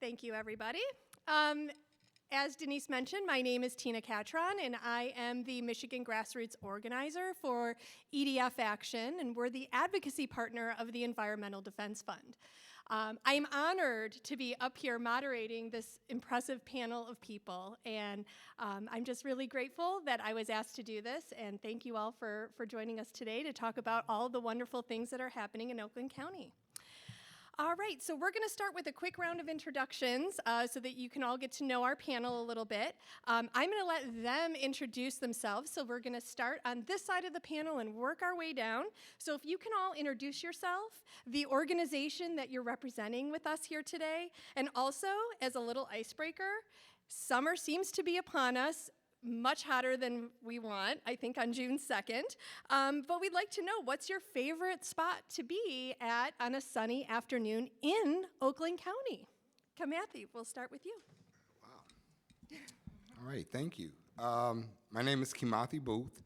Thank you, everybody. As Denise mentioned, my name is Tina Catron, and I am the Michigan Grassroots Organizer for EDF Action, and we're the advocacy partner of the Environmental Defense Fund. I am honored to be up here moderating this impressive panel of people, and I'm just really grateful that I was asked to do this, and thank you all for joining us today to talk about all the wonderful things that are happening in Oakland County. All right, so we're going to start with a quick round of introductions so that you can all get to know our panel a little bit. I'm going to let them introduce themselves, so we're going to start on this side of the panel and work our way down. So if you can all introduce yourself, the organization that you're representing with us here today, and also, as a little icebreaker, summer seems to be upon us. Much hotter than we want, I think, on June 2nd. But we'd like to know, what's your favorite spot to be at on a sunny afternoon in Oakland County? Kimathi, we'll start with you. Wow. All right, thank you. My name is Kimathi Booth.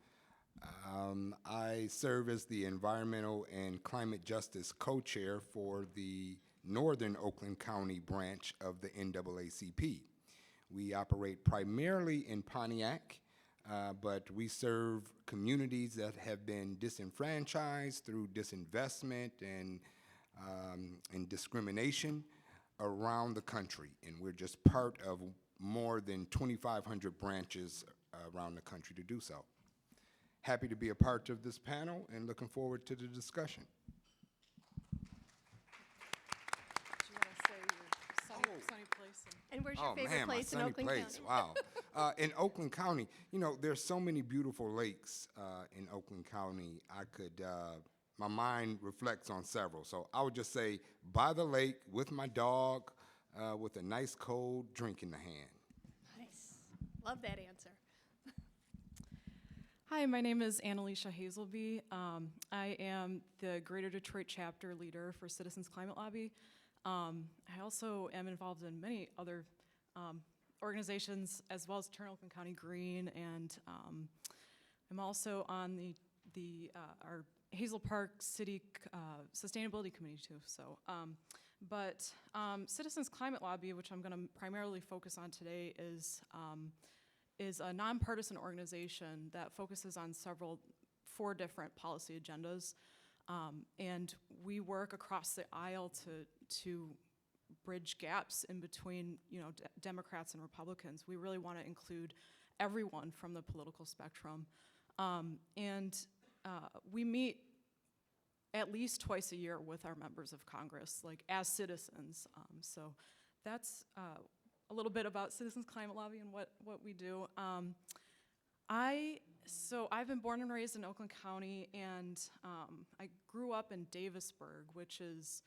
I serve as the Environmental and Climate Justice Co-Chair for the Northern Oakland County branch of the NAACP. We operate primarily in Pontiac, but we serve communities that have been disenfranchised through disinvestment and discrimination around the country. And we're just part of more than 2,500 branches around the country to do so. Happy to be a part of this panel and looking forward to the discussion. Sunny place. And where's your favorite place in Oakland County? Wow. In Oakland County, you know, there's so many beautiful lakes in Oakland County. My mind reflects on several. So I would just say by the lake with my dog with a nice cold drink in the hand. Nice. Love that answer. Hi, my name is Analicia Hazelby. I am the Greater Detroit chapter leader for Citizens Climate Lobby. I also am involved in many other organizations, as well as Turn Oakland County Green, and I'm also on our Hazel Park City Sustainability Committee too. So, Citizens Climate Lobby, which I'm going to primarily focus on today, is a nonpartisan organization that focuses on four different policy agendas. And we work across the aisle to bridge gaps in between, Democrats and Republicans. We really want to include everyone from the political spectrum. We meet at least twice a year with our members of Congress, like as citizens. So that's a little bit about Citizens Climate Lobby and what we do. I've been born and raised in Oakland County, and I grew up in Davisburg, which is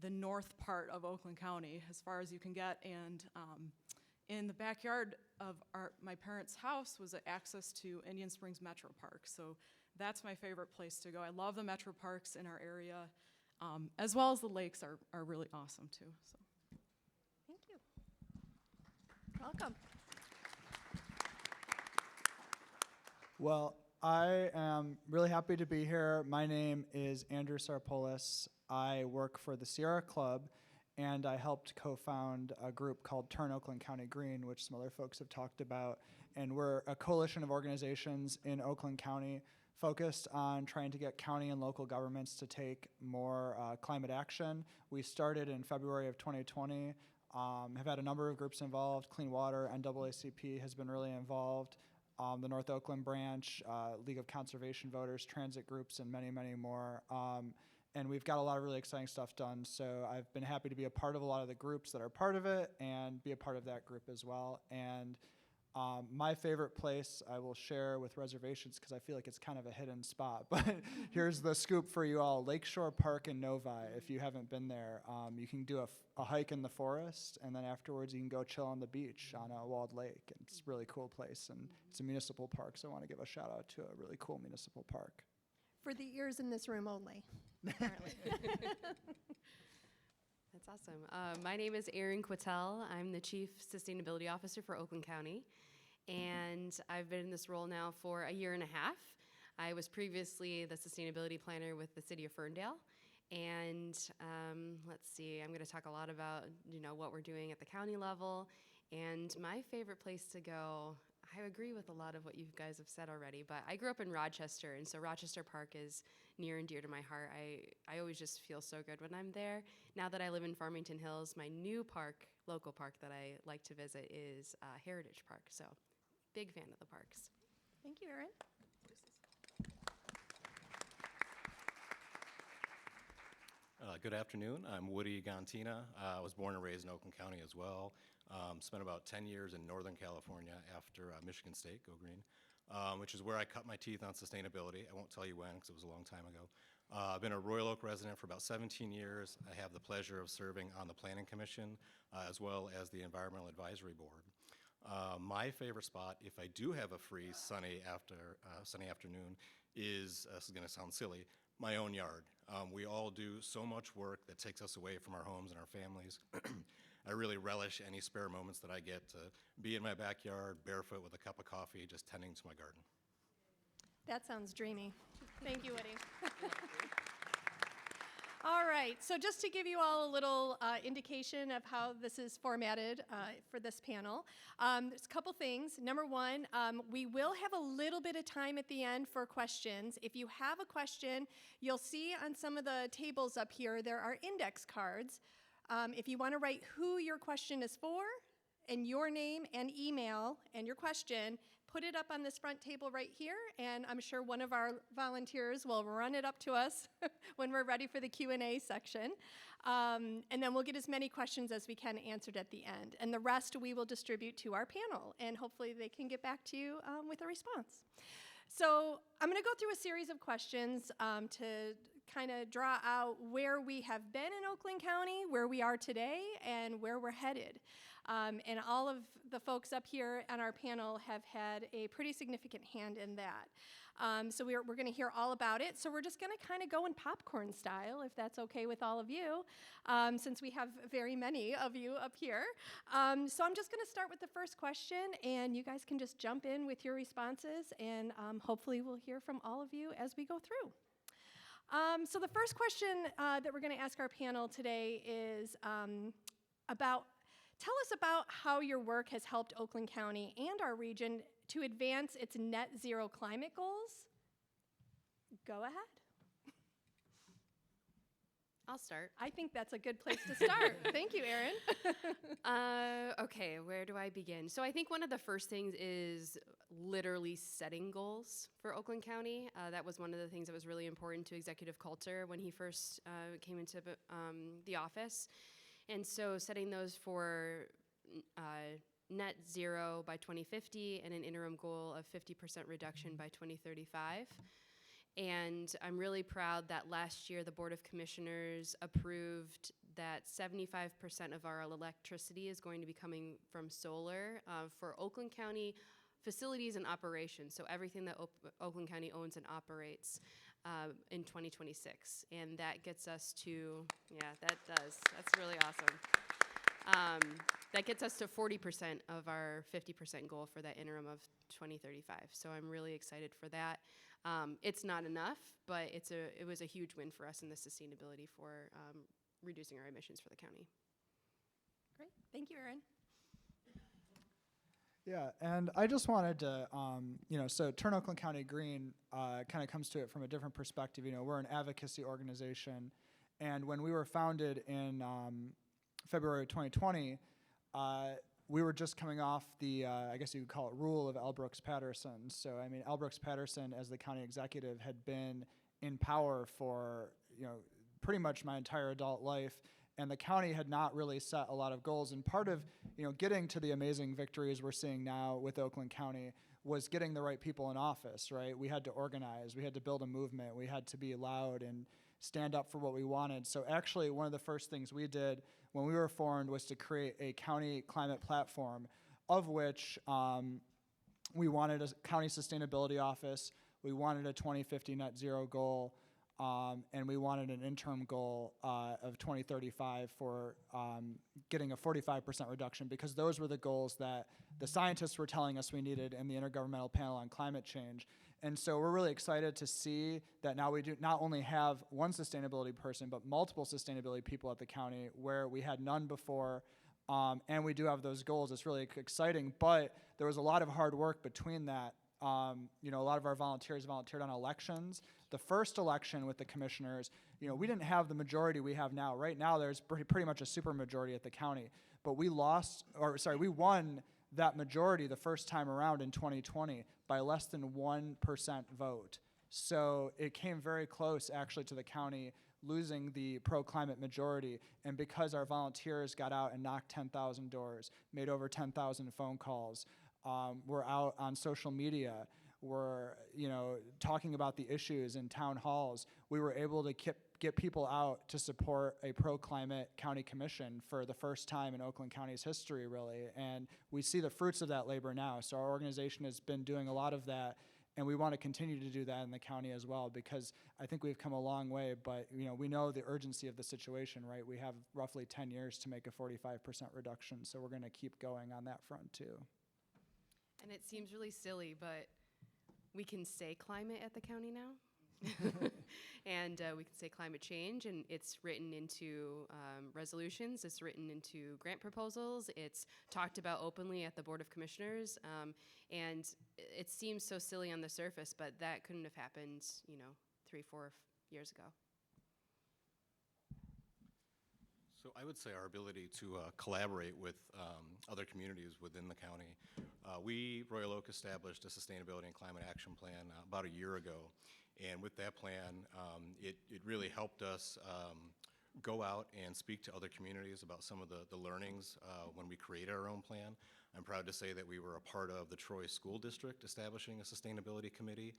the north part of Oakland County, as far as you can get. And in the backyard of my parents' house was access to Indian Springs Metro Park. So that's my favorite place to go. I love the metro parks in our area, as well as the lakes are really awesome too. So. Thank you. Welcome. Well, I am really happy to be here. My name is Andrew Sarpolis. I work for the Sierra Club, and I helped co-found a group called Turn Oakland County Green, which some other folks have talked about. And we're a coalition of organizations in Oakland County focused on trying to get county and local governments to take more climate action. We started in February of 2020, have had a number of groups involved. Clean Water, NAACP has been really involved. The North Oakland branch, League of Conservation Voters, transit groups, and many, many more. And we've got a lot of really exciting stuff done. So I've been happy to be a part of a lot of the groups that are part of it and be a part of that group as well. And my favorite place I will share with reservations, because I feel like it's kind of a hidden spot, but here's the scoop for you all. Lakeshore Park in Novi, if you haven't been there, you can do a hike in the forest, and then afterwards you can go chill on the beach on a walled lake. And it's a really cool place, and it's a municipal park, so I want to give a shout out to a really cool municipal park. For the ears in this room only, apparently. That's awesome. My name is Erin Quetell. I'm the Chief Sustainability Officer for Oakland County, and I've been in this role now for a year and a half. I was previously the Sustainability Planner with the City of Ferndale, And let's see, I'm going to talk a lot about, what we're doing at the county level. And my favorite place to go, I agree with a lot of what you guys have said already, but I grew up in Rochester, and so Rochester Park is near and dear to my heart. I always just feel so good when I'm there. Now that I live in Farmington Hills, my new park, local park that I like to visit is Heritage Park, so big fan of the parks. Thank you, Erin. Good afternoon. I'm Woody Gontina. I was born and raised in Oakland County as well. Spent about 10 years in Northern California after Michigan State, go green, which is where I cut my teeth on sustainability. I won't tell you when because it was a long time ago. I've been a Royal Oak resident for about 17 years. I have the pleasure of serving on the Planning Commission as well as the Environmental Advisory Board. My favorite spot, if I do have a free sunny afternoon, is, this is going to sound silly, my own yard. We all do so much work that takes us away from our homes and our families. I really relish any spare moments that I get to be in my backyard, barefoot with a cup of coffee, just tending to my garden. That sounds dreamy. Thank you, Woody. All right, so just to give you all a little indication of how this is formatted for this panel, there's a couple things. Number one, we will have a little bit of time at the end for questions. If you have a question, you'll see on some of the tables up here, there are index cards. If you want to write who your question is for, and your name and email and your question, put it up on this front table right here, and I'm sure one of our volunteers will run it up to us when we're ready for the Q&A section. And then we'll get as many questions as we can answered at the end. And the rest we will distribute to our panel, and hopefully they can get back to you with a response. So I'm going to go through a series of questions to kind of draw out where we have been in Oakland County, where we are today, and where we're headed. And all of the folks up here on our panel have had a pretty significant hand in that. So we're going to hear all about it. So we're just going to kind of go in popcorn style, if that's okay with all of you, since we have very many of you up here. So I'm just going to start with the first question, and you guys can just jump in with your responses, and hopefully we'll hear from all of you as we go through. So the first question that we're going to ask our panel today is tell us about how your work has helped Oakland County and our region to advance its net zero climate goals. Go ahead. I'll start. I think that's a good place to start. Thank you, Erin. Okay, where do I begin? So I think one of the first things is literally setting goals for Oakland County. That was one of the things that was really important to Executive Coulter when he first came into the office. And so setting those for net zero by 2050 and an interim goal of 50% reduction by 2035. And I'm really proud that last year the Board of Commissioners approved that 75% of our electricity is going to be coming from solar for Oakland County facilities and operations. So everything that Oakland County owns and operates in 2026. And that gets us to, that does. That's really awesome. That gets us to 40% of our 50% goal for that interim of 2035. So I'm really excited for that. It's not enough, but it was a huge win for us in the sustainability for reducing our emissions for the county. Great. Thank you, Erin. Yeah, and I just wanted to, so Turn Oakland County Green kind of comes to it from a different perspective. We're an advocacy organization, and when we were founded in February 2020, we were just coming off the, I guess you could call it, rule of L. Brooks Patterson. So, L. Brooks Patterson, as the county executive, had been in power for, pretty much my entire adult life, and the county had not really set a lot of goals. And part of, getting to the amazing victories we're seeing now with Oakland County was getting the right people in office, right? We had to organize, we had to build a movement, we had to be loud and stand up for what we wanted. So actually, one of the first things we did when we were formed was to create a county climate platform, of which we wanted a county sustainability office, we wanted a 2050 net zero goal, and we wanted an interim goal of 2035 for getting a 45% reduction, because those were the goals that the scientists were telling us we needed in the Intergovernmental Panel on Climate Change. And so we're really excited to see that now we do not only have one sustainability person, but multiple sustainability people at the county where we had none before. And we do have those goals. It's really exciting, but there was a lot of hard work between that. A lot of our volunteers volunteered on elections. The first election with the commissioners, we didn't have the majority we have now. Right now, there's pretty much a super majority at the county. But we won that majority the first time around in 2020 by less than 1% vote. So it came very close, actually, to the county losing the pro-climate majority. And because our volunteers got out and knocked 10,000 doors, made over 10,000 phone calls, we're out on social media, we're talking about the issues in town halls, we were able to get people out to support a pro-climate county commission for the first time in Oakland County's history, really. And we see the fruits of that labor now. So our organization has been doing a lot of that, and we want to continue to do that in the county as well, because I think we've come a long way, but we know the urgency of the situation, right? We have roughly 10 years to make a 45% reduction, so we're going to keep going on that front too. And it seems really silly, but we can say climate at the county now. And we can say climate change, and it's written into resolutions, it's written into grant proposals, it's talked about openly at the Board of Commissioners, and it seems so silly on the surface, but that couldn't have happened, 3-4 years ago. So I would say our ability to collaborate with other communities within the county. Royal Oak established a sustainability and climate action plan about a year ago. And with that plan, it really helped us go out and speak to other communities about some of the learnings when we created our own plan. I'm proud to say that we were a part of the Troy School District establishing a sustainability committee,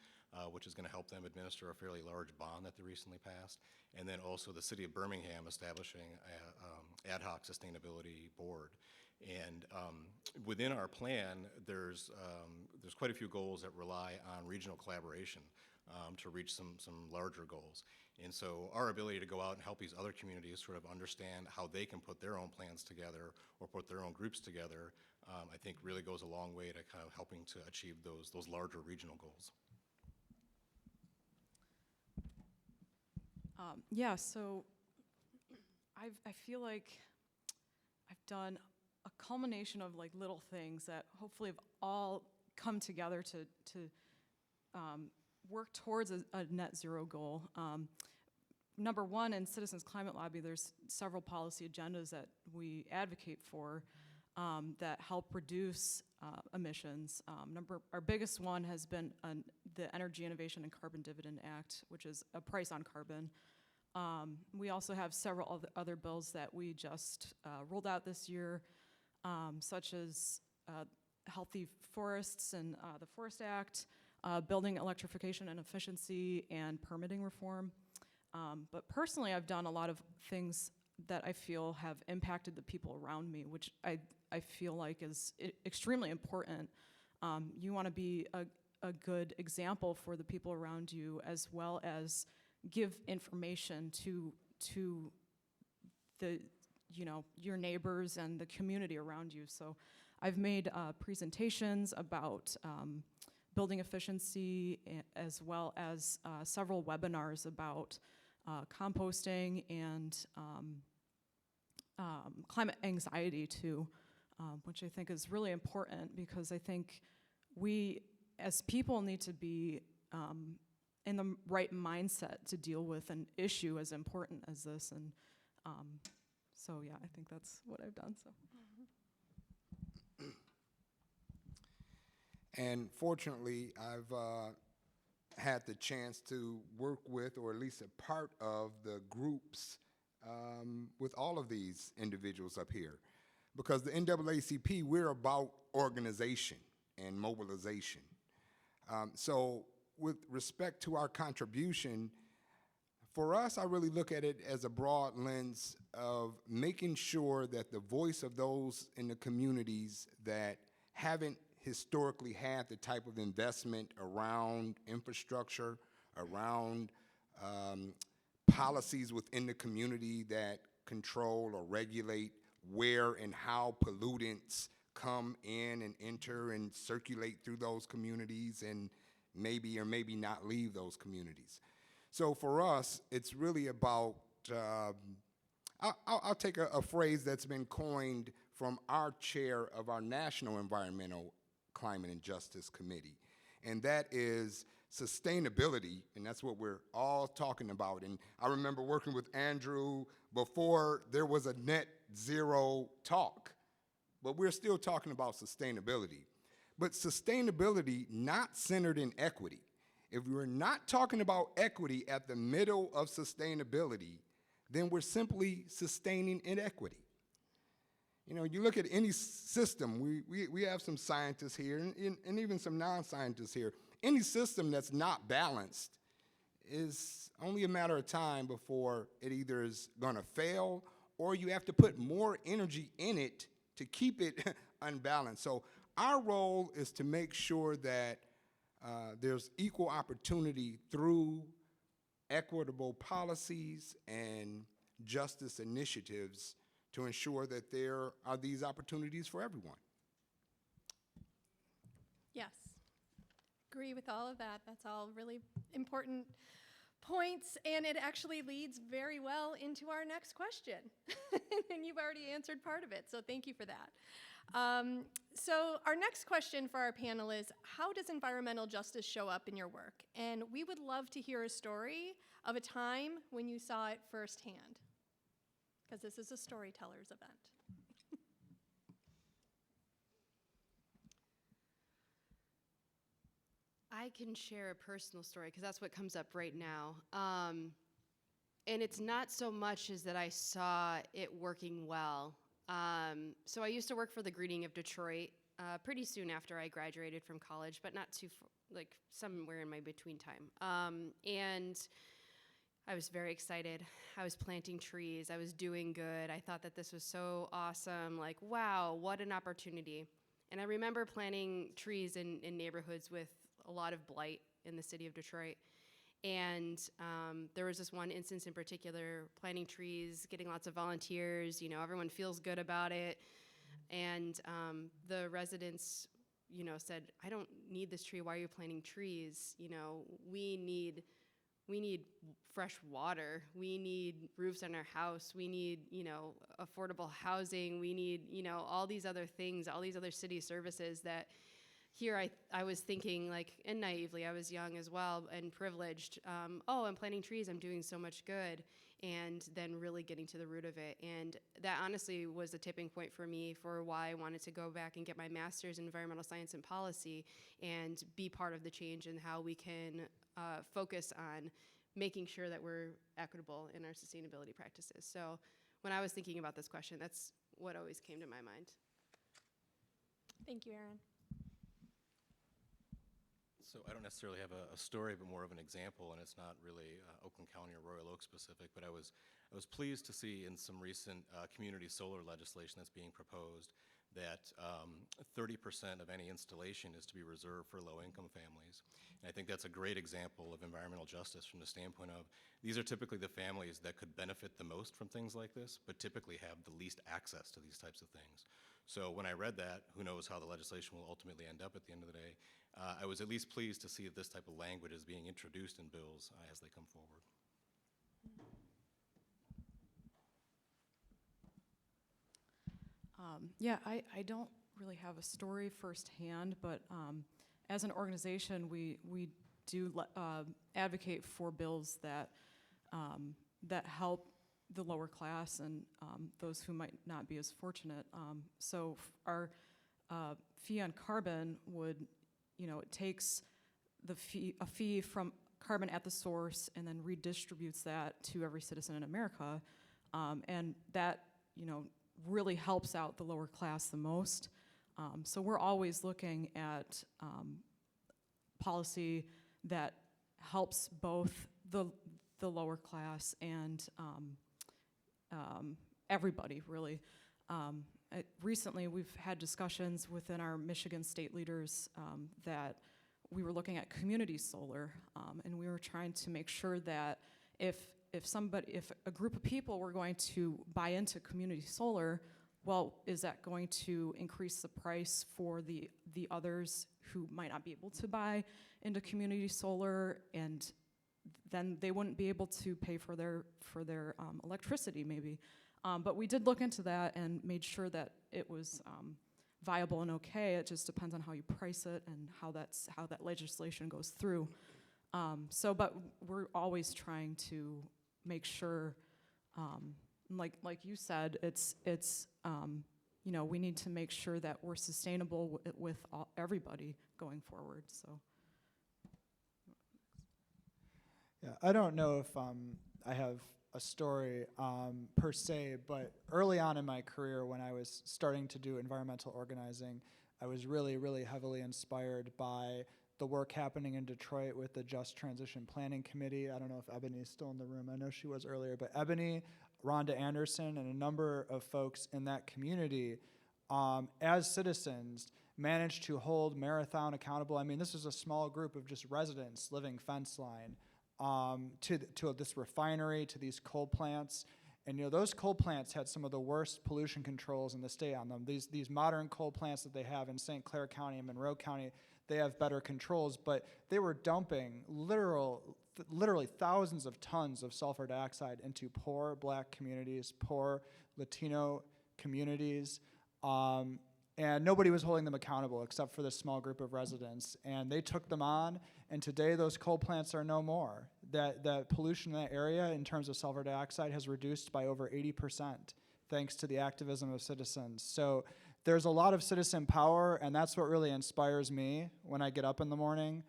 which is going to help them administer a fairly large bond that they recently passed. And then also the city of Birmingham establishing an ad hoc sustainability board. And within our plan, there's quite a few goals that rely on regional collaboration to reach some larger goals. And so our ability to go out and help these other communities sort of understand how they can put their own plans together or put their own groups together, I think really goes a long way to kind of helping to achieve those larger regional goals. So I feel like I've done a culmination of like little things that hopefully have all come together to work towards a net zero goal. Number one, in Citizens Climate Lobby, there's several policy agendas that we advocate for that help reduce emissions. Our biggest one has been the Energy Innovation and Carbon Dividend Act, which is a price on carbon. We also have several other bills that we just rolled out this year, such as healthy forests and the Forest Act, building electrification and efficiency, and permitting reform. But personally, I've done a lot of things that I feel have impacted the people around me, which I feel like is extremely important. You want to be a good example for the people around you, as well as give information to the your neighbors and the community around you. So I've made presentations about building efficiency, as well as several webinars about composting and climate anxiety too, which I think is really important, because I think we as people need to be in the right mindset to deal with an issue as important as this. And so yeah, I think that's what I've done. So. And fortunately, I've had the chance to work with, or at least a part of, the groups with all of these individuals up here. Because the NAACP, we're about organization and mobilization. So with respect to our contribution, for us, I really look at it as a broad lens of making sure that the voice of those in the communities that haven't historically had the type of investment around infrastructure, around policies within the community that control or regulate where and how pollutants come in and enter and circulate through those communities, and maybe or maybe not leave those communities. So for us, it's really about, I'll take a phrase that's been coined from our chair of our National Environmental, Climate, and Justice Committee, and that is sustainability, and that's what we're all talking about. And I remember working with Andrew before there was a net zero talk, but we're still talking about sustainability. But sustainability not centered in equity. If we're not talking about equity at the middle of sustainability, then we're simply sustaining inequity. You know, you look at any system, we have some scientists here and even some non-scientists here. Any system that's not balanced is only a matter of time before it either is gonna fail or you have to put more energy in it to keep it unbalanced. So our role is to make sure that there's equal opportunity through equitable policies and justice initiatives to ensure that there are these opportunities for everyone. Yes, agree with all of that. That's all really important points, and it actually leads very well into our next question. And you've already answered part of it, so thank you for that. So our next question for our panel is, how does environmental justice show up in your work? And we would love to hear a story of a time when you saw it firsthand, because this is a storyteller's event. I can share a personal story because that's what comes up right now. And it's not so much as that I saw it working well. So I used to work for the Greening of Detroit pretty soon after I graduated from college, but not too, like somewhere in my between time. And I was very excited. I was planting trees. I was doing good. I thought that this was so awesome. Like, wow, what an opportunity. And I remember planting trees in neighborhoods with a lot of blight in the city of Detroit. And there was this one instance in particular, planting trees, getting lots of volunteers, you know, everyone feels good about it. And the residents, you know, said, I don't need this tree, why are you planting trees? You know, we need fresh water, we need roofs on our house, we need, you know, affordable housing, we need, you know, all these other things, all these other city services that here I was thinking, like, and naively, I was young as well and privileged, oh, I'm planting trees, I'm doing so much good, and then really getting to the root of it. And that honestly was a tipping point for me for why I wanted to go back and get my master's in environmental science and policy and be part of the change in how we can focus on making sure that we're equitable in our sustainability practices. So when I was thinking about this question, that's what always came to my mind. Thank you, Erin. So I don't necessarily have a story, but more of an example, and it's not really Oakland County or Royal Oak specific, but I was pleased to see in some recent community solar legislation that's being proposed that 30% of any installation is to be reserved for low-income families. And I think that's a great example of environmental justice from the standpoint of these are typically the families that could benefit the most from things like this, but typically have the least access to these types of things. So when I read that, who knows how the legislation will ultimately end up at the end of the day, I was at least pleased to see that this type of language is being introduced in bills as they come forward. Yeah, I don't really have a story firsthand, but as an organization, we do advocate for bills that that help the lower class and those who might not be as fortunate. So our fee on carbon would, you know, it takes a fee from carbon at the source and then redistributes that to every citizen in America, and that, you know, really helps out the lower class the most. So we're always looking at policy that helps both the lower class and everybody, really. Recently, we've had discussions within our Michigan state leaders that we were looking at community solar, and we were trying to make sure that if a group of people were going to buy into community solar, well, is that going to increase the price for the others who might not be able to buy into community solar, and then they wouldn't be able to pay for their electricity maybe. But we did look into that and made sure that it was viable and okay. It just depends on how you price it and how that legislation goes through. But we're always trying to make sure, like you said, it's we need to make sure that we're sustainable with everybody going forward. So. Yeah, I don't know if I have a story per se, but early on in my career when I was starting to do environmental organizing, I was really, really heavily inspired by the work happening in Detroit with the Just Transition Planning Committee. I don't know if Ebony is still in the room. I know she was earlier, but Ebony, Rhonda Anderson, and a number of folks in that community, as citizens, managed to hold Marathon accountable. I mean, this was a small group of just residents living fence line to this refinery, to these coal plants. And those coal plants had some of the worst pollution controls in the state on them. These modern coal plants that they have in St. Clair County and Monroe County, they have better controls, but they were dumping literally thousands of tons of sulfur dioxide into poor Black communities, poor Latino communities, and nobody was holding them accountable except for this small group of residents. And they took them on, and today those coal plants are no more. That pollution in that area in terms of sulfur dioxide has reduced by over 80% thanks to the activism of citizens. So there's a lot of citizen power, and that's what really inspires me when I get up in the morning,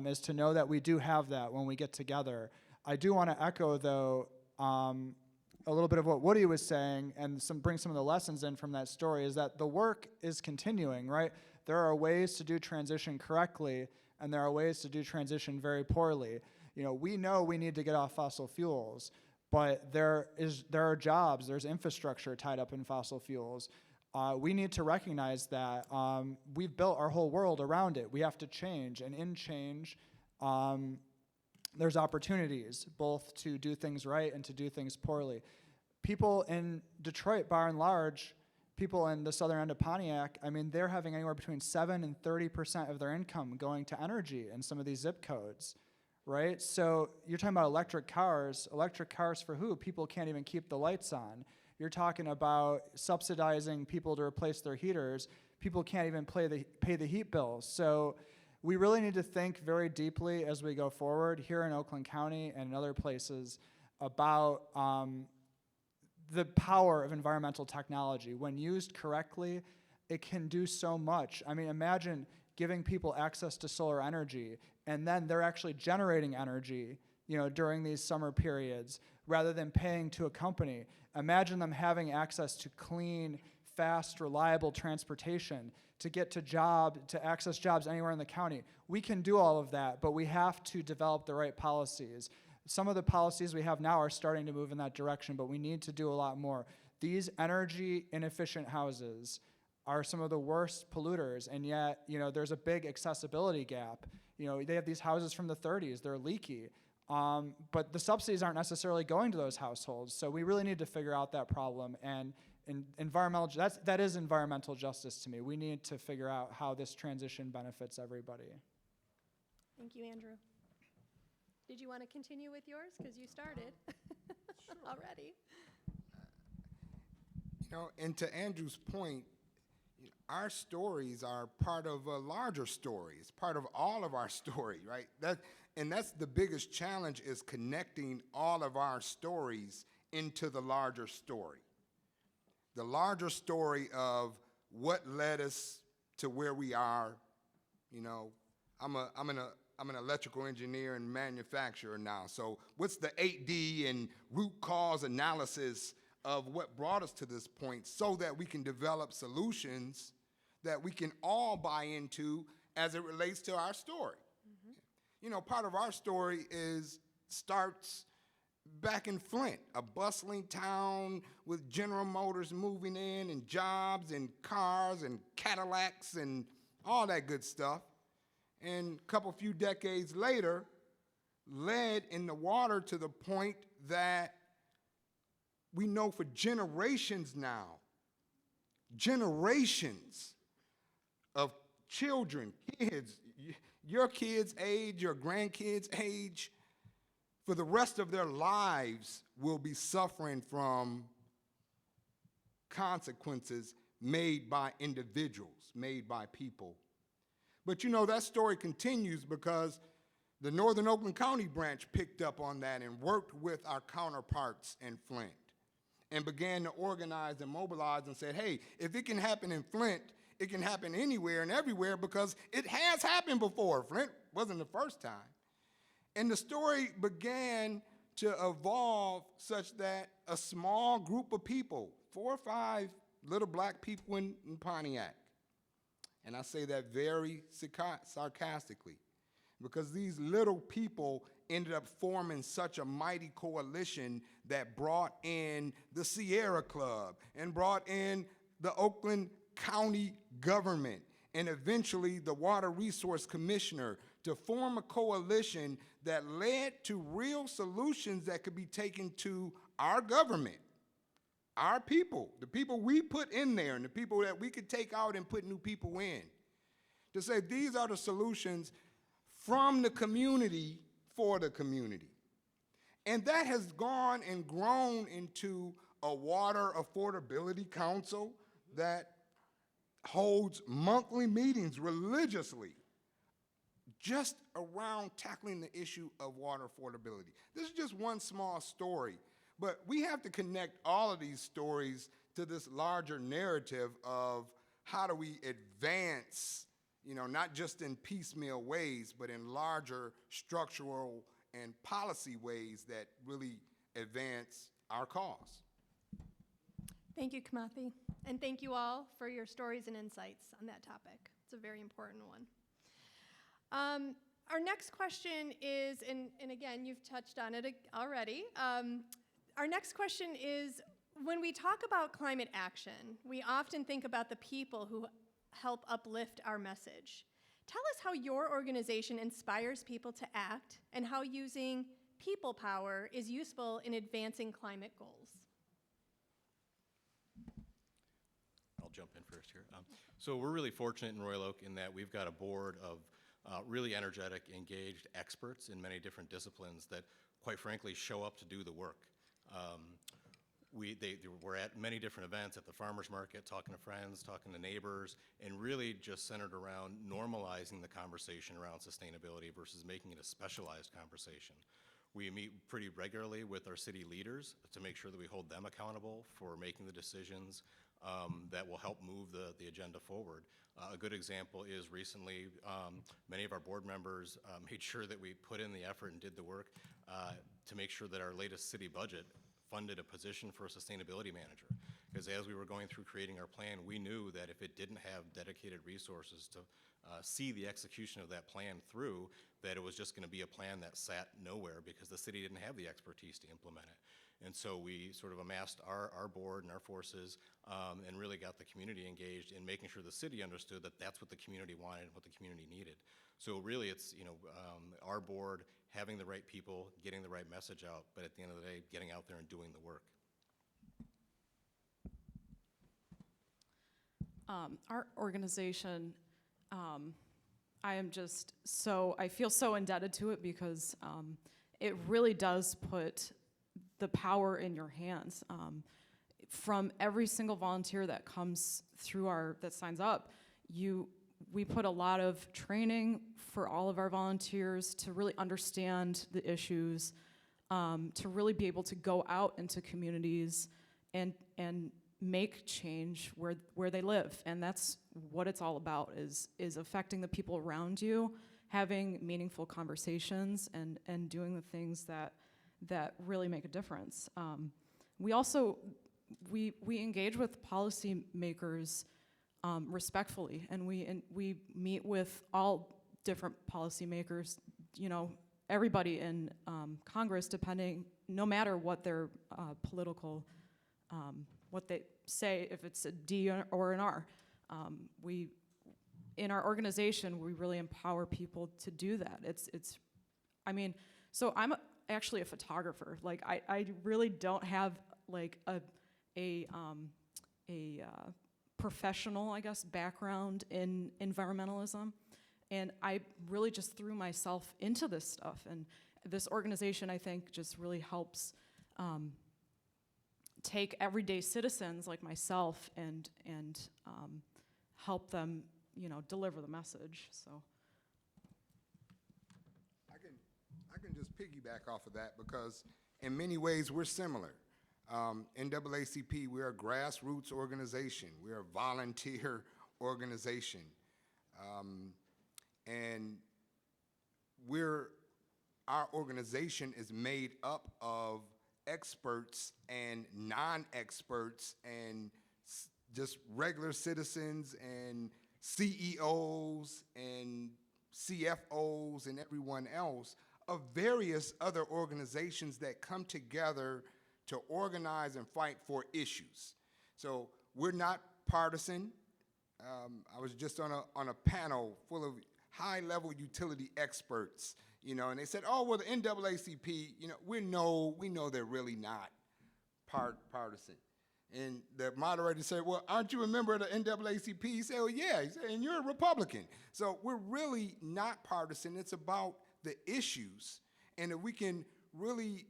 is to know that we do have that when we get together. I do want to echo, though, a little bit of what Woody was saying and bring some of the lessons in from that story, is that the work is continuing, right? There are ways to do transition correctly, and there are ways to do transition very poorly. We know we need to get off fossil fuels, but there are jobs, there's infrastructure tied up in fossil fuels. We need to recognize that we've built our whole world around it. We have to change, and in change, there's opportunities both to do things right and to do things poorly. People in Detroit, by and large, people in the southern end of Pontiac, I mean, they're having anywhere between 7 and 30% of their income going to energy in some of these zip codes, right? So you're talking about electric cars for who? People can't even keep the lights on. You're talking about subsidizing people to replace their heaters. People can't even pay the heat bills. So we really need to think very deeply as we go forward here in Oakland County and in other places about the power of environmental technology. When used correctly, it can do so much. I mean, imagine giving people access to solar energy, and then they're actually generating energy, during these summer periods, rather than paying to a company. Imagine them having access to clean, fast, reliable transportation, to get to access jobs anywhere in the county. We can do all of that, but we have to develop the right policies. Some of the policies we have now are starting to move in that direction, but we need to do a lot more. These energy inefficient houses are some of the worst polluters, and yet, there's a big accessibility gap. They have these houses from the 30s, they're leaky, but the subsidies aren't necessarily going to those households, so we really need to figure out that problem, and that is environmental justice to me. We need to figure out how this transition benefits everybody. Thank you, Andrew. Did you want to continue with yours? Because you started already. And to Andrew's point, our stories are part of a larger story. It's part of all of our story, right? That's the biggest challenge, is connecting all of our stories into the larger story. The larger story of what led us to where we are. I'm an electrical engineer and manufacturer now. So what's the 8D and root cause analysis of what brought us to this point, so that we can develop solutions that we can all buy into as it relates to our story? Mm-hmm. Part of our story starts back in Flint, a bustling town with General Motors moving in, and jobs and cars and Cadillacs and all that good stuff. And a few decades later, led in the water to the point that we know for generations now generations of children, kids, your kids' age, your grandkids' age, for the rest of their lives will be suffering from consequences made by individuals, made by people. But you know, that story continues because the Northern Oakland County branch picked up on that and worked with our counterparts in Flint and began to organize and mobilize and said, hey, if it can happen in Flint, it can happen anywhere and everywhere because it has happened before. Flint wasn't the first time. And the story began to evolve such that a small group of people, 4 or 5 little black people in Pontiac, and I say that very sarcastically, because these little people ended up forming such a mighty coalition that brought in the Sierra Club and brought in the Oakland County government and eventually the Water Resource Commissioner to form a coalition that led to real solutions that could be taken to our government, our people, the people we put in there and the people that we could take out and put new people in, to say these are the solutions from the community for the community. And that has gone and grown into a water affordability council that holds monthly meetings religiously just around tackling the issue of water affordability. This is just one small story, but we have to connect all of these stories to this larger narrative of how do we advance, you know, not just in piecemeal ways, but in larger structural and policy ways that really advance our cause. Thank you, Kimathi. And thank you all for your stories and insights on that topic. It's a very important one. Our next question is, and again, you've touched on it already. Our next question is, when we talk about climate action, we often think about the people who help uplift our message. Tell us how your organization inspires people to act and how using people power is useful in advancing climate goals. I'll jump in first here. So we're really fortunate in Royal Oak in that we've got a board of really energetic, engaged experts in many different disciplines that, quite frankly, show up to do the work. We're at many different events at the farmers market, talking to friends, talking to neighbors, and really just centered around normalizing the conversation around sustainability versus making it a specialized conversation. We meet pretty regularly with our city leaders to make sure that we hold them accountable for making the decisions that will help move the agenda forward. A good example is recently many of our board members made sure that we put in the effort and did the work to make sure that our latest city budget funded a position for a sustainability manager. Because as we were going through creating our plan, we knew that if it didn't have dedicated resources to see the execution of that plan through, that it was just going to be a plan that sat nowhere because the city didn't have the expertise to implement it. And so we sort of amassed our board and our forces and really got the community engaged in making sure the city understood that that's what the community wanted and what the community needed. So really it's, you know, our board having the right people, getting the right message out, but at the end of the day, getting out there and doing the work. Our organization, I feel so indebted to it because it really does put the power in your hands. From every single volunteer that comes through that signs up, we put a lot of training for all of our volunteers to really understand the issues, to really be able to go out into communities and make change where they live. And that's what it's all about, is affecting the people around you, having meaningful conversations and doing the things that really make a difference. We also, we engage with policymakers respectfully, and we meet with all different policymakers, you know, everybody in Congress, no matter what their political, what they say, if it's a D or an R. In our organization, we really empower people to do that. So I'm actually a photographer. Like, I really don't have like a professional, I guess, background in environmentalism. And I really just threw myself into this stuff. And this organization, I think, just really helps take everyday citizens like myself and help them, deliver the message. So I can just piggyback off of that because in many ways we're similar. NAACP, we're a grassroots organization. We're a volunteer organization. And our organization is made up of experts and non-experts and just regular citizens and CEOs and CFOs and everyone else of various other organizations that come together to organize and fight for issues. So we're not partisan. I was just on a panel full of high-level utility experts, and they said, "Oh, well, the NAACP, we know they're really not partisan." And the moderator said, "Well, aren't you a member of the NAACP?" He said, "Oh, yeah." He said, "And you're a Republican." So we're really not partisan. It's about the issues, and if we can really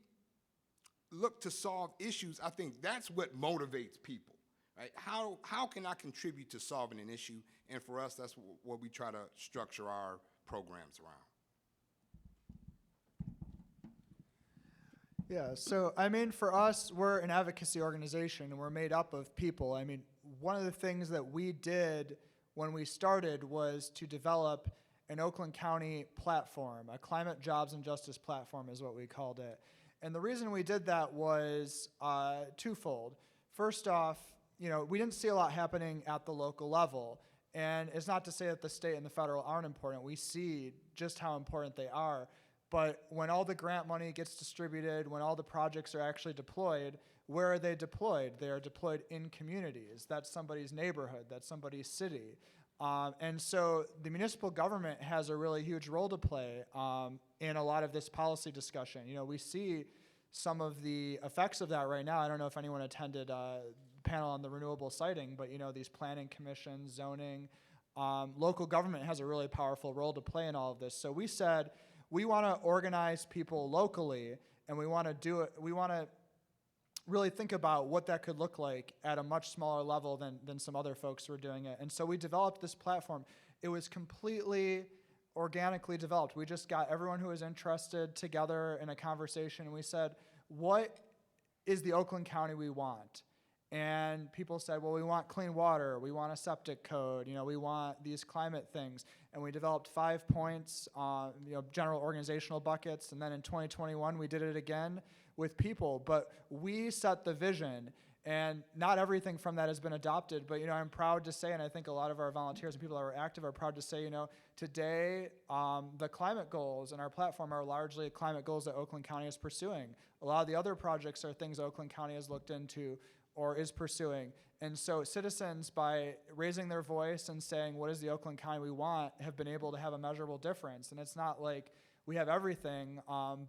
look to solve issues, I think that's what motivates people. Right? How can I contribute to solving an issue? And for us, that's what we try to structure our programs around. Yeah, so for us, we're an advocacy organization and we're made up of people. One of the things that we did when we started was to develop an Oakland County platform, a climate, jobs, and justice platform is what we called it. And the reason we did that was twofold. First off, we didn't see a lot happening at the local level. And it's not to say that the state and the federal aren't important. We see just how important they are. But when all the grant money gets distributed, when all the projects are actually deployed, where are they deployed? They are deployed in communities. That's somebody's neighborhood. That's somebody's city. And so the municipal government has a really huge role to play in a lot of this policy discussion. We see some of the effects of that right now. I don't know if anyone attended the panel on the renewable siting, but these planning commissions, zoning, local government has a really powerful role to play in all of this. So we said we want to organize people locally, and we want to do it. We want to really think about what that could look like at a much smaller level than some other folks who are doing it. And so we developed this platform. It was completely organically developed. We just got everyone who was interested together in a conversation, and we said, what is the Oakland County we want? And people said, well, we want clean water, we want a septic code, we want these climate things. And we developed 5 points, general organizational buckets, and then in 2021 we did it again with people. But we set the vision, and not everything from that has been adopted, but I'm proud to say, and I think a lot of our volunteers and people that are active are proud to say, today the climate goals in our platform are largely climate goals that Oakland County is pursuing. A lot of the other projects are things Oakland County has looked into or is pursuing. And so citizens, by raising their voice and saying, what is the Oakland County we want, have been able to have a measurable difference. And it's not like we have everything,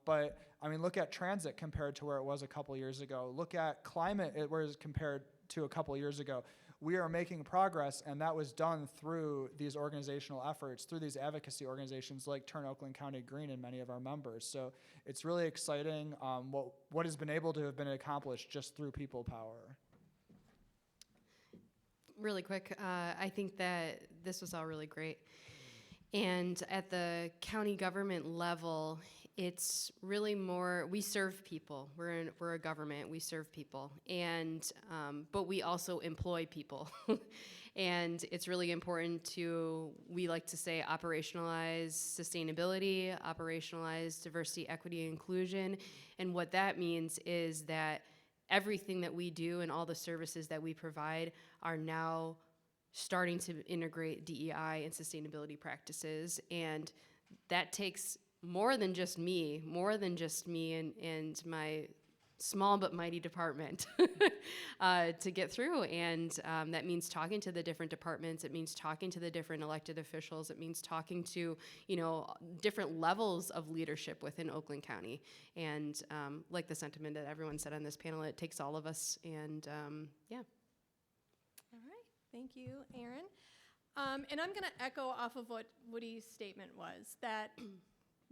but look at transit compared to where it was a couple years ago. Look at climate, where it was compared to a couple years ago. We are making progress, and that was done through these organizational efforts, through these advocacy organizations like Turn Oakland County Green and many of our members. So it's really exciting what has been able to have been accomplished just through people power. Really quick, I think that this was all really great. And at the county government level, it's really more, we serve people. We're a government, we serve people. And, but we also employ people. And it's really important to, we like to say, operationalize sustainability, operationalize diversity, equity, and inclusion. And what that means is that everything that we do and all the services that we provide are now starting to integrate DEI and sustainability practices. And that takes more than just me and my small but mighty department to get through. And that means talking to the different departments. It means talking to the different elected officials. It means talking to, different levels of leadership within Oakland County. And like the sentiment that everyone said on this panel, it takes all of us. And yeah. All right. Thank you, Erin. And I'm going to echo off of what Woody's statement was, that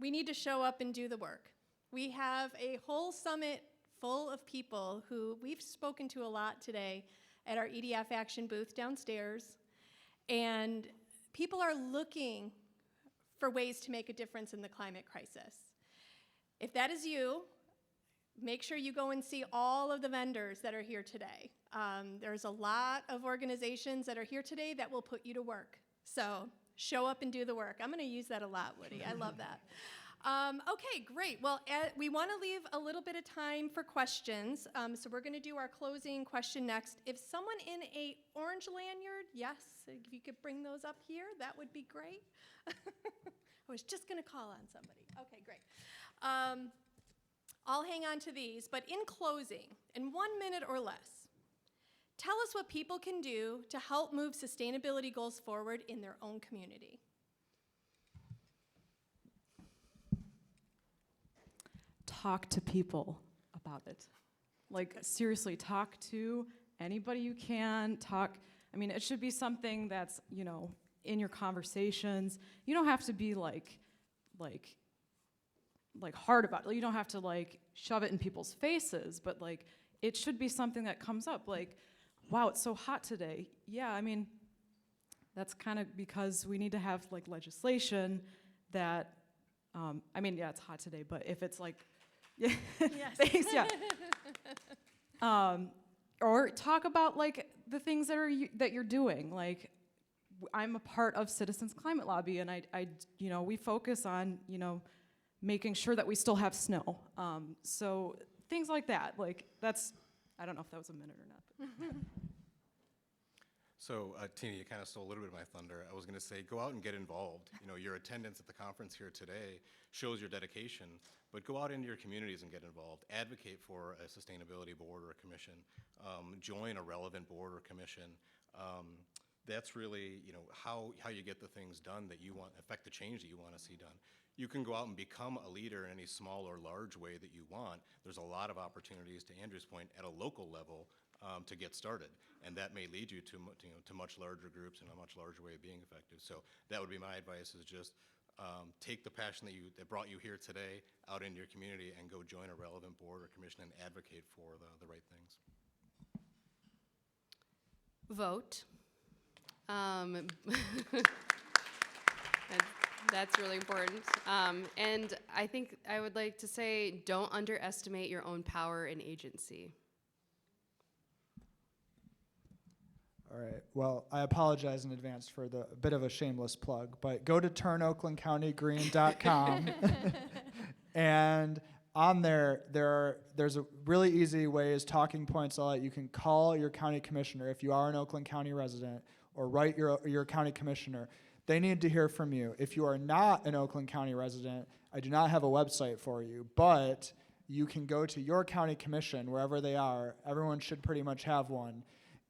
we need to show up and do the work. We have a whole summit full of people who we've spoken to a lot today at our EDF Action booth downstairs, and people are looking for ways to make a difference in the climate crisis. If that is you, make sure you go and see all of the vendors that are here today. There's a lot of organizations that are here today that will put you to work. So show up and do the work. I'm going to use that a lot, Woody. I love that. Okay, great. Well, we want to leave a little bit of time for questions. So we're going to do our closing question next. If someone in a orange lanyard, yes, if you could bring those up here, that would be great. I was just going to call on somebody. Okay, great. I'll hang on to these, but in closing, in 1 minute or less, tell us what people can do to help move sustainability goals forward in their own community. Talk to people about it. Like, seriously, talk to anybody you can. I mean, it should be something that's, you know, in your conversations. You don't have to be like hard about it. You don't have to like shove it in people's faces, but like it should be something that comes up. Like, wow, it's so hot today. Yeah, I mean, that's kind of because we need to have like legislation that, I mean, yeah, it's hot today, but if it's like, yeah, Yes. thanks, yeah. Or talk about like the things that you're doing. Like, I'm a part of Citizens Climate Lobby, and I you know, we focus on, you know, making sure that we still have snow. So things like that, like that's, I don't know if that was a minute or not. So, Tina, you kind of stole a little bit of my thunder. I was going to say, go out and get involved. You know, your attendance at the conference here today shows your dedication, but go out into your communities and get involved. Advocate for a sustainability board or a commission. Join a relevant board or commission. That's really, you know, how you get the things done that you want, affect the change that you want to see done. You can go out and become a leader in any small or large way that you want. There's a lot of opportunities, to Andrew's point, at a local level to get started, and that may lead you to much larger groups and a much larger way of being effective. So that would be my advice: is just take the passion that brought you here today out into your community and go join a relevant board or commission and advocate for the right things. Vote. That's really important. And I think I would like to say, don't underestimate your own power and agency. All right. Well, I apologize in advance for the bit of a shameless plug, but go to turnoaklandcountygreen.com, and on there's a really easy ways, talking points, all that. You can call your county commissioner if you are an Oakland County resident, or write your county commissioner. They need to hear from you. If you are not an Oakland County resident, I do not have a website for you, but you can go to your county commission, wherever they are. Everyone should pretty much have one.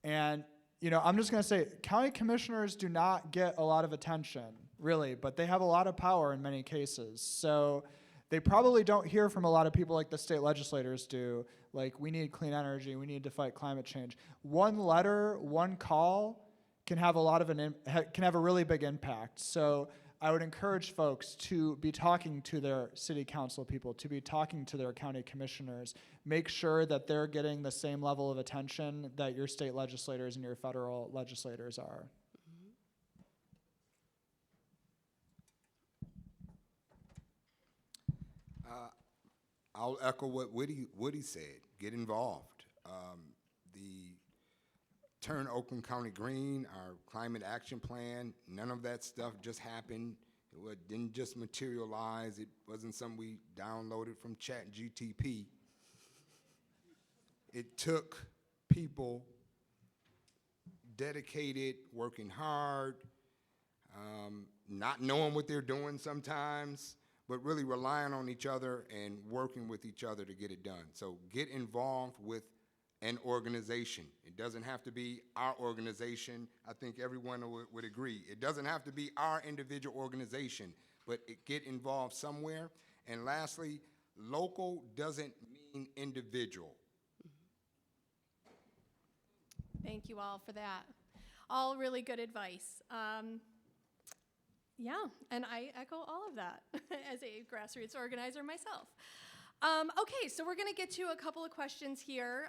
And you know, I'm just going to say, county commissioners do not get a lot of attention, really, but they have a lot of power in many cases. So they probably don't hear from a lot of people like the state legislators do, like, we need clean energy, we need to fight climate change. One letter, one call can have a really big impact. So I would encourage folks to be talking to their city council people, to be talking to their county commissioners. Make sure that they're getting the same level of attention that your state legislators and your federal legislators are. I'll echo what Woody said. Get involved. The Turn Oakland County Green, our climate action plan, none of that stuff just happened. It didn't just materialize. It wasn't something we downloaded from ChatGTP. It took people dedicated, working hard, not knowing what they're doing sometimes, but really relying on each other and working with each other to get it done. So get involved with an organization. It doesn't have to be our organization. I think everyone would agree. It doesn't have to be our individual organization, but get involved somewhere. And lastly, local doesn't mean individual. Thank you all for that. all really good advice. Yeah, and I echo all of that as a grassroots organizer myself. Okay, so we're going to get to a couple of questions here,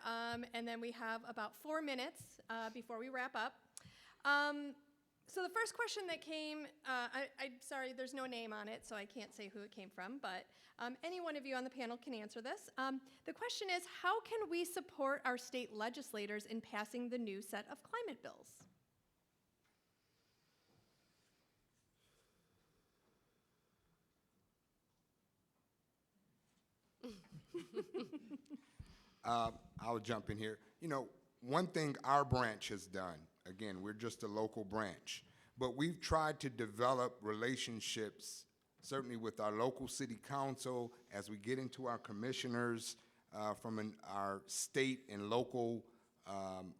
and then we have about 4 minutes before we wrap up. So the first question that came, I'm sorry, there's no name on it, so I can't say who it came from, but any one of you on the panel can answer this. The question is, how can we support our state legislators in passing the new set of climate bills? I'll jump in here. You know, one thing our branch has done, again, we're just a local branch, but we've tried to develop relationships, certainly with our local city council, as we get into our commissioners from our state and local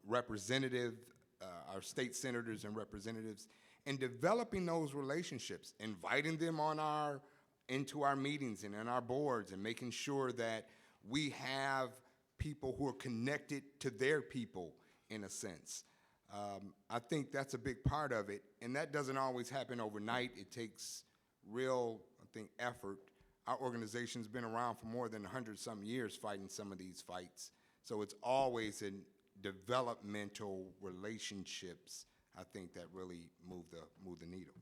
representative, our state senators and representatives, and developing those relationships, inviting them on into our meetings and in our boards, and making sure that we have people who are connected to their people, in a sense. I think that's a big part of it, and that doesn't always happen overnight. It takes real, I think, effort. Our organization's been around for more than 100-some years fighting some of these fights, so it's always in developmental relationships, I think, that really move the needle.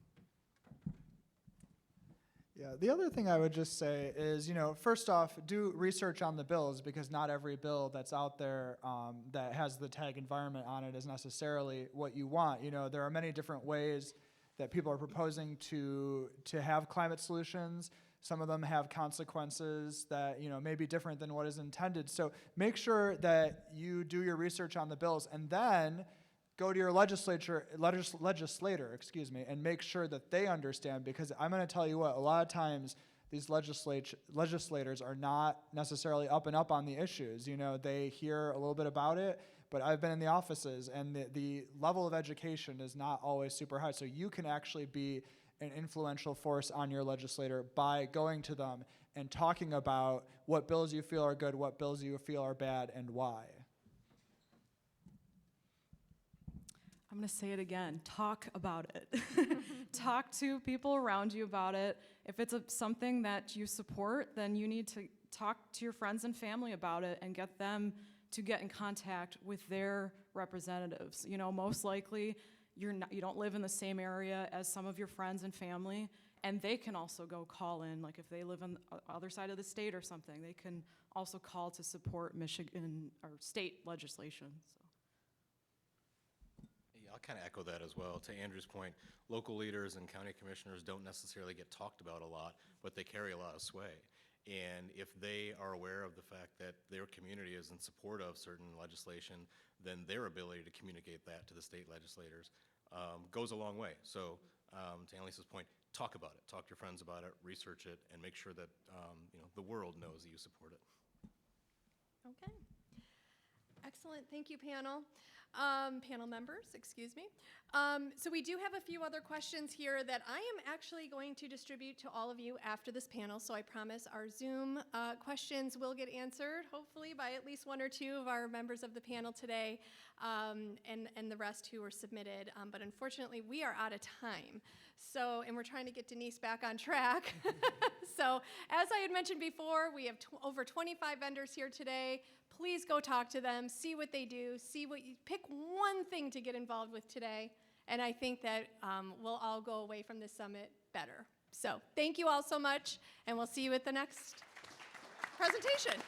Yeah, the other thing I would just say is, you know, first off, do research on the bills, because not every bill that's out there that has the tag environment on it is necessarily what you want. You know, there are many different ways that people are proposing to have climate solutions. Some of them have consequences that, you know, may be different than what is intended. So make sure that you do your research on the bills, and then go to your legislator, and make sure that they understand, because I'm going to tell you what, a lot of times these legislators are not necessarily up on the issues. You know, they hear a little bit about it, but I've been in the offices, and the level of education is not always super high. So you can actually be an influential force on your legislator by going to them and talking about what bills you feel are good, what bills you feel are bad, and why. I'm going to say it again. Talk about it. Talk to people around you about it. If it's something that you support, then you need to talk to your friends and family about it and get them to get in contact with their representatives. You know, most likely you don't live in the same area as some of your friends and family, and they can also go call in. Like if they live on the other side of the state or something, they can also call to support Michigan or state legislation. I'll kind of echo that as well. To Andrew's point, local leaders and county commissioners don't necessarily get talked about a lot, but they carry a lot of sway. And if they are aware of the fact that their community is in support of certain legislation, then their ability to communicate that to the state legislators goes a long way. So to Annalisa's point, talk about it. Talk to your friends about it, research it, and make sure that you know, the world knows that you support it. Okay. Excellent. Thank you, panel. Panel members, excuse me. So we do have a few other questions here that I am actually going to distribute to all of you after this panel, so I promise our Zoom questions will get answered, hopefully by at least 1 or 2 of our members of the panel today, and the rest who were submitted. But unfortunately, we are out of time. So, and we're trying to get Denise back on track. So, as I had mentioned before, we have over 25 vendors here today. Please go talk to them, see what they do, pick one thing to get involved with today, and I think that we'll all go away from this summit better. So, thank you all so much, and we'll see you at the next presentation.